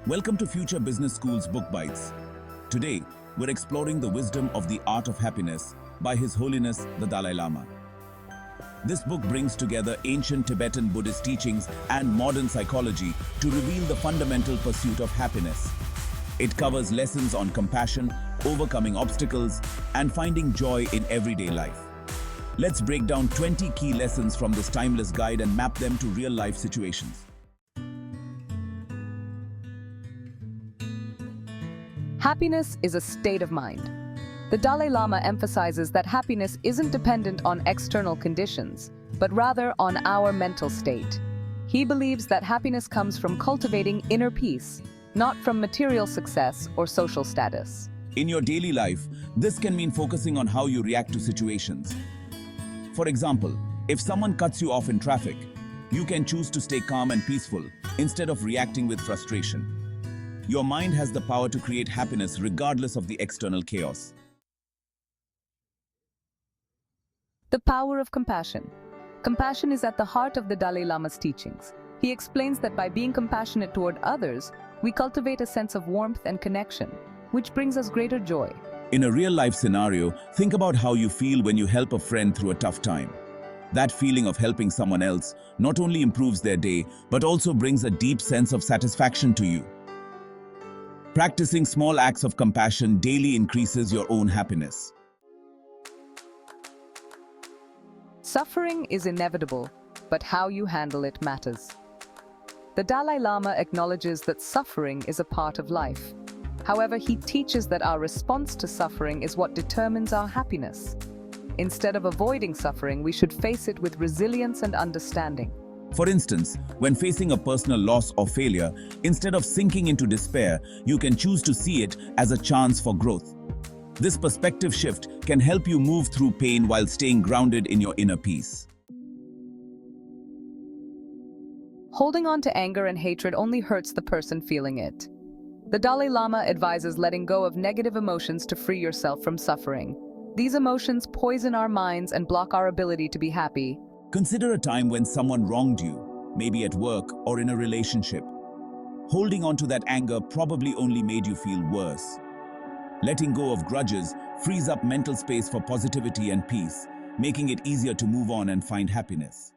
Welcome to Future Business School's Book Bites. Today, we're exploring the wisdom of the art of happiness by His Holiness the Dalai Lama. This book brings together ancient Tibetan Buddhist teachings and modern psychology to reveal the fundamental pursuit of happiness. It covers lessons on compassion, overcoming obstacles, and finding joy in everyday life. Let's break down 20 key lessons from this timeless guide and map them to real-life situations. Happiness is a state of mind. The Dalai Lama emphasizes that happiness isn't dependent on external conditions, but rather on our mental state. He believes that happiness comes from cultivating inner peace, not from material success or social status. In your daily life, this can mean focusing on how you react to situations. For example, if someone cuts you off in traffic, you can choose to stay calm and peaceful instead of reacting with frustration. Your mind has the power to create happiness regardless of the external chaos. The power of compassion. Compassion is at the heart of the Dalai Lama's teachings. He explains that by being compassionate toward others, we cultivate a sense of warmth and connection, which brings us greater joy. In a real-life scenario, think about how you feel when you help a friend through a tough time. That feeling of helping someone else not only improves their day, but also brings a deep sense of satisfaction to you. Practicing small acts of compassion daily increases your own happiness. Suffering is inevitable, but how you handle it matters. The Dalai Lama acknowledges that suffering is a part of life. However, he teaches that our response to suffering is what determines our happiness. Instead of avoiding suffering, we should face it with resilience and understanding. For instance, when facing a personal loss or failure, instead of sinking into despair, you can choose to see it as a chance for growth. This perspective shift can help you move through pain while staying grounded in your inner peace. Holding on to anger and hatred only hurts the person feeling it. The Dalai Lama advises letting go of negative emotions to free yourself from suffering. These emotions poison our minds and block our ability to be happy. Consider a time when someone wronged you, maybe at work or in a relationship. Holding on to that anger probably only made you feel worse. Letting go of grudges frees up mental space for positivity and peace, making it easier to move on and find happiness.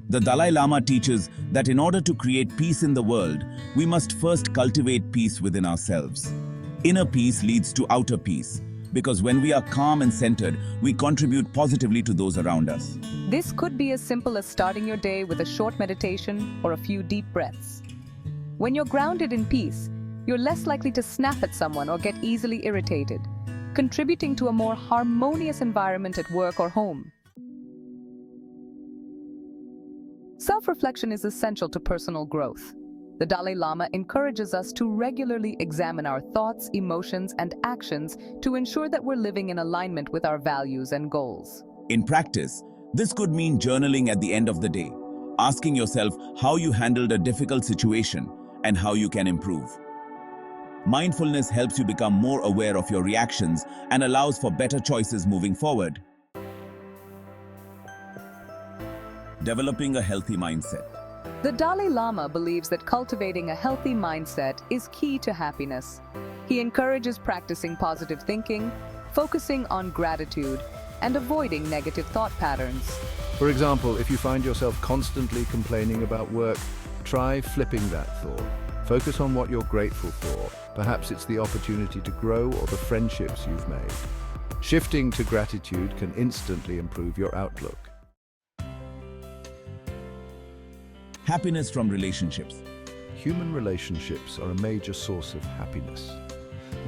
The Dalai Lama teaches that in order to create peace in the world, we must first cultivate peace within ourselves. Inner peace leads to outer peace, because when we are calm and centered, we contribute positively to those around us. This could be as simple as starting your day with a short meditation or a few deep breaths. When you're grounded in peace, you're less likely to snap at someone or get easily irritated, contributing to a more harmonious environment at work or home. Self-reflection is essential to personal growth. The Dalai Lama encourages us to regularly examine our thoughts, emotions, and actions to ensure that we're living in alignment with our values and goals. In practice, this could mean journaling at the end of the day, asking yourself how you handled a difficult situation and how you can improve. Mindfulness helps you become more aware of your reactions and allows for better choices moving forward. Developing a healthy mindset. The Dalai Lama believes that cultivating a healthy mindset is key to happiness. He encourages practicing positive thinking, focusing on gratitude, and avoiding negative thought patterns. For example, if you find yourself constantly complaining about work, try flipping that thought. Focus on what you're grateful for. Perhaps it's the opportunity to grow or the friendships you've made. Shifting to gratitude can instantly improve your outlook. Happiness from relationships. Human relationships are a major source of happiness.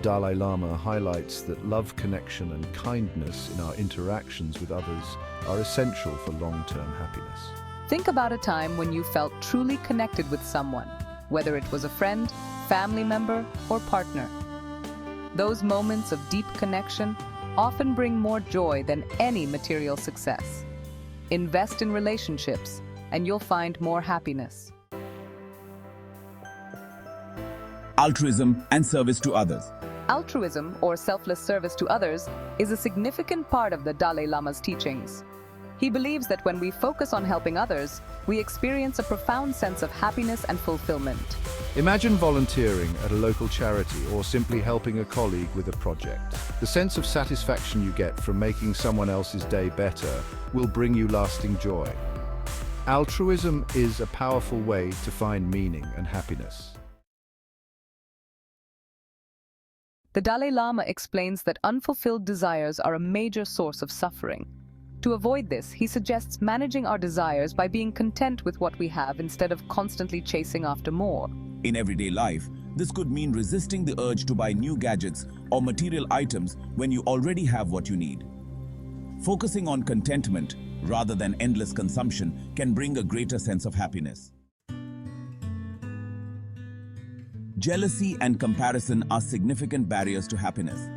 Dalai Lama highlights that love, connection, and kindness in our interactions with others are essential for long-term happiness. Think about a time when you felt truly connected with someone, whether it was a friend, family member, or partner. Those moments of deep connection often bring more joy than any material success. Invest in relationships, and you'll find more happiness. Altruism and service to others. Altruism, or selfless service to others, is a significant part of the Dalai Lama's teachings. He believes that when we focus on helping others, we experience a profound sense of happiness and fulfillment. Imagine volunteering at a local charity or simply helping a colleague with a project. The sense of satisfaction you get from making someone else's day better will bring you lasting joy. Altruism is a powerful way to find meaning and happiness. The Dalai Lama explains that unfulfilled desires are a major source of suffering. To avoid this, he suggests managing our desires by being content with what we have instead of constantly chasing after more. In everyday life, this could mean resisting the urge to buy new gadgets or material items when you already have what you need. Focusing on contentment rather than endless consumption can bring a greater sense of happiness. Jealousy and comparison are significant barriers to happiness.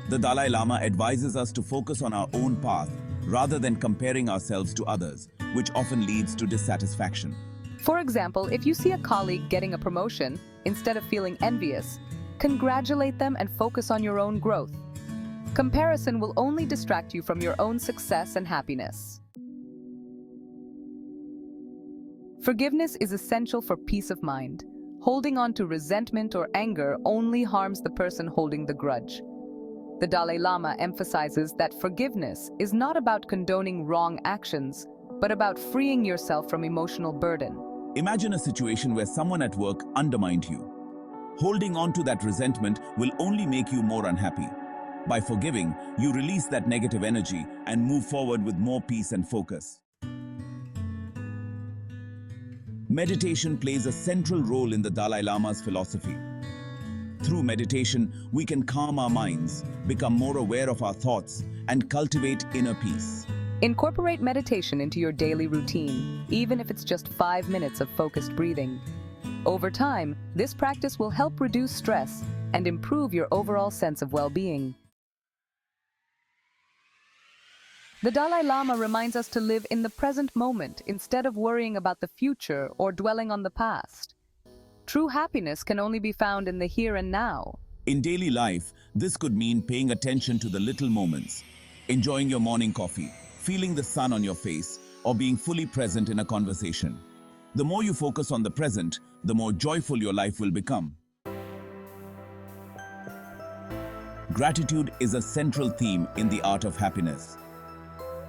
The Dalai Lama advises us to focus on our own path rather than comparing ourselves to others, which often leads to dissatisfaction. For example, if you see a colleague getting a promotion, instead of feeling envious, congratulate them and focus on your own growth. Comparison will only distract you from your own success and happiness. Forgiveness is essential for peace of mind. Holding on to resentment or anger only harms the person holding the grudge. The Dalai Lama emphasizes that forgiveness is not about condoning wrong actions, but about freeing yourself from emotional burden. Imagine a situation where someone at work undermined you. Holding on to that resentment will only make you more unhappy. By forgiving, you release that negative energy and move forward with more peace and focus. Meditation plays a central role in the Dalai Lama's philosophy. Through meditation, we can calm our minds, become more aware of our thoughts, and cultivate inner peace. Incorporate meditation into your daily routine, even if it's just 5 minutes of focused breathing. Over time, this practice will help reduce stress and improve your overall sense of well-being. The Dalai Lama reminds us to live in the present moment instead of worrying about the future or dwelling on the past. True happiness can only be found in the here and now. In daily life, this could mean paying attention to the little moments, enjoying your morning coffee, feeling the sun on your face, or being fully present in a conversation. The more you focus on the present, the more joyful your life will become. Gratitude is a central theme in the art of happiness.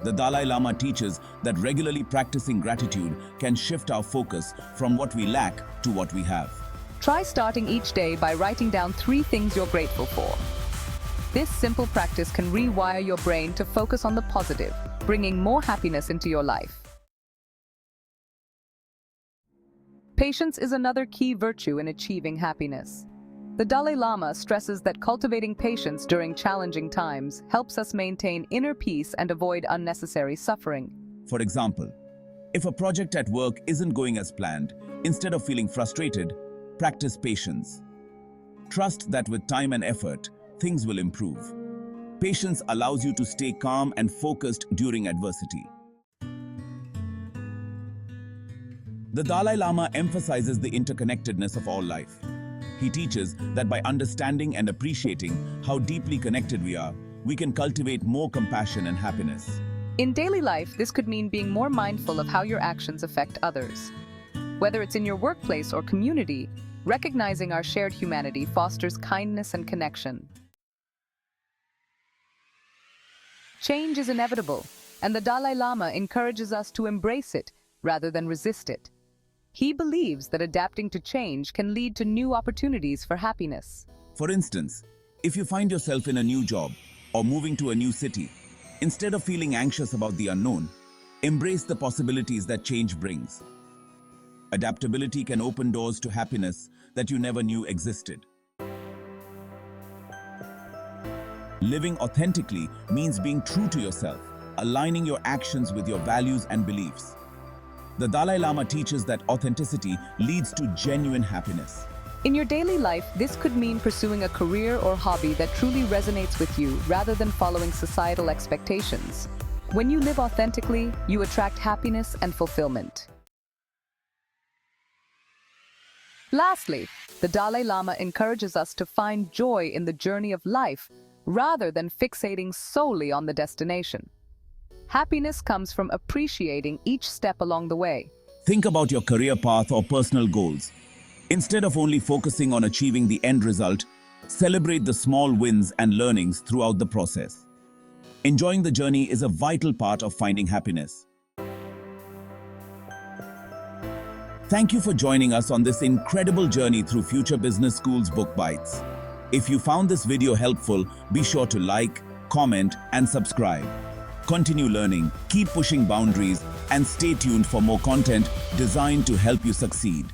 The Dalai Lama teaches that regularly practicing gratitude can shift our focus from what we lack to what we have. Try starting each day by writing down 3 things you're grateful for. This simple practice can rewire your brain to focus on the positive, bringing more happiness into your life. Patience is another key virtue in achieving happiness. The Dalai Lama stresses that cultivating patience during challenging times helps us maintain inner peace and avoid unnecessary suffering. For example, if a project at work isn't going as planned, instead of feeling frustrated, practice patience. Trust that with time and effort, things will improve. Patience allows you to stay calm and focused during adversity. The Dalai Lama emphasizes the interconnectedness of all life. He teaches that by understanding and appreciating how deeply connected we are, we can cultivate more compassion and happiness. In daily life, this could mean being more mindful of how your actions affect others. Whether it's in your workplace or community, recognizing our shared humanity fosters kindness and connection. Change is inevitable, and the Dalai Lama encourages us to embrace it rather than resist it. He believes that adapting to change can lead to new opportunities for happiness. For instance, if you find yourself in a new job or moving to a new city, instead of feeling anxious about the unknown, embrace the possibilities that change brings. Adaptability can open doors to happiness that you never knew existed. Living authentically means being true to yourself, aligning your actions with your values and beliefs. The Dalai Lama teaches that authenticity leads to genuine happiness. In your daily life, this could mean pursuing a career or hobby that truly resonates with you rather than following societal expectations. When you live authentically, you attract happiness and fulfillment. Lastly, the Dalai Lama encourages us to find joy in the journey of life rather than fixating solely on the destination. Happiness comes from appreciating each step along the way. Think about your career path or personal goals. Instead of only focusing on achieving the end result, celebrate the small wins and learnings throughout the process. Enjoying the journey is a vital part of finding happiness. Thank you for joining us on this incredible journey through Future Business School's Book Bites. If you found this video helpful, be sure to like, comment, and subscribe. Continue learning, keep pushing boundaries, and stay tuned for more content designed to help you succeed.